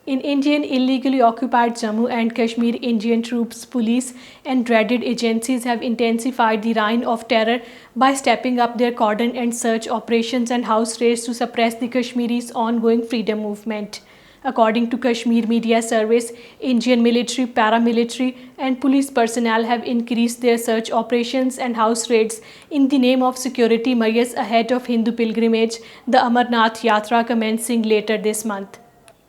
In Indian illegally occupied Jammu and Kashmir, Indian troops, police, and dreaded agencies have intensified the reign of terror by stepping up their cordon and search operations and house raids to suppress the Kashmiris' ongoing freedom movement. According to Kashmir Media Service, Indian military, paramilitary, and police personnel have increased their search operations and house raids in the name of security measures ahead of Hindu pilgrimage, the Amarnath Yatra, commencing later this month.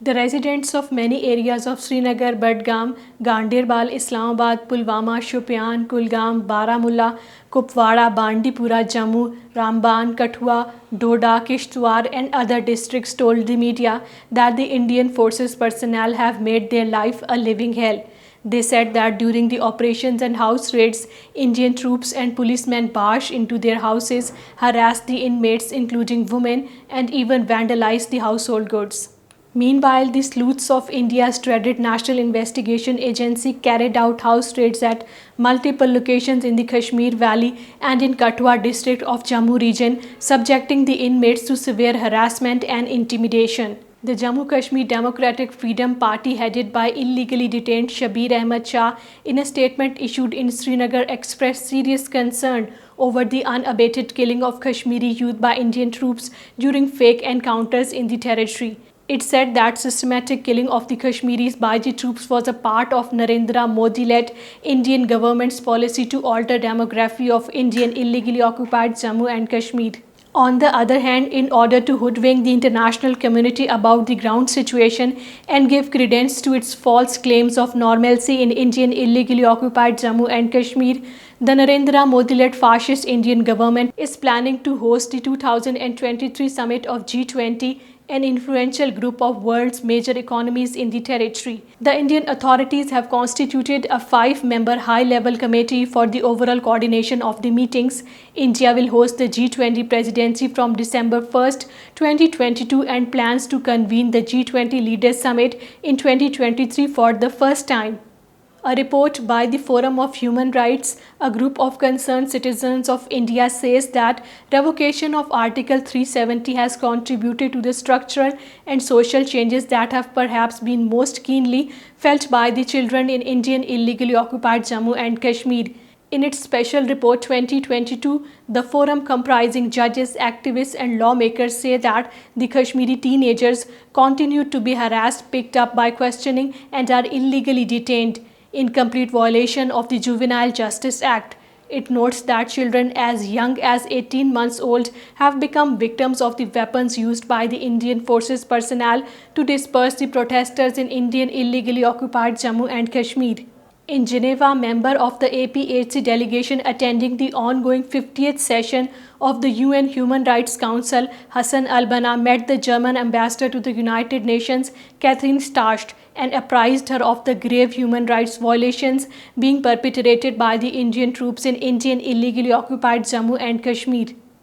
The residents of many areas of Srinagar, Budgam, Ganderbal, Islamabad, Pulwama, Shopian, Kulgam, Baramulla, Kupwara, Bandipura, Jammu, Ramban, Kathua, Doda, Kishtwar and other districts told the media that the Indian Forces personnel have made their life a living hell. They said that during the operations and house raids, Indian troops and policemen barged into their houses, harassed the inmates including women, and even vandalized the household goods. Meanwhile, the sleuths of India's dreaded National Investigation Agency carried out house raids at multiple locations in the Kashmir Valley and in Kathua district of Jammu region, subjecting the inmates to severe harassment and intimidation. The Jammu Kashmir Democratic Freedom Party, headed by illegally detained Shabir Ahmed Shah, in a statement issued in Srinagar, expressed serious concern over the unabated killing of Kashmiri youth by Indian troops during fake encounters in the territory. It said that systematic killing of the Kashmiris by the troops was a part of Narendra Modi-led Indian government's policy to alter demography of Indian illegally occupied Jammu and Kashmir. On the other hand, in order to hoodwink the international community about the ground situation and give credence to its false claims of normalcy in Indian illegally occupied Jammu and Kashmir, the Narendra Modi-led fascist Indian government is planning to host the 2023 summit of G20, an influential group of world's major economies in the territory. The Indian authorities have constituted a 5-member high-level committee for the overall coordination of the meetings. India will host the G20 presidency from December 1st, 2022 and plans to convene the G20 Leaders Summit in 2023 for the first time. A report by the Forum of Human Rights, a group of concerned citizens of India, says that revocation of Article 370 has contributed to the structural and social changes that have perhaps been most keenly felt by the children in Indian illegally occupied Jammu and Kashmir. In its special report 2022, the forum, comprising judges, activists and lawmakers, say that the Kashmiri teenagers continue to be harassed, picked up by questioning and are illegally detained, in complete violation of the Juvenile Justice Act. It notes that children as young as 18 months old have become victims of the weapons used by the Indian Forces personnel to disperse the protesters in Indian illegally occupied Jammu and Kashmir. In Geneva, member of the APHC delegation attending the ongoing 50th session of the UN Human Rights Council, Hassan al-Banna, met the German ambassador to the United Nations, Catherine Starst, and apprised her of the grave human rights violations being perpetrated by the Indian troops in Indian illegally occupied Jammu and Kashmir.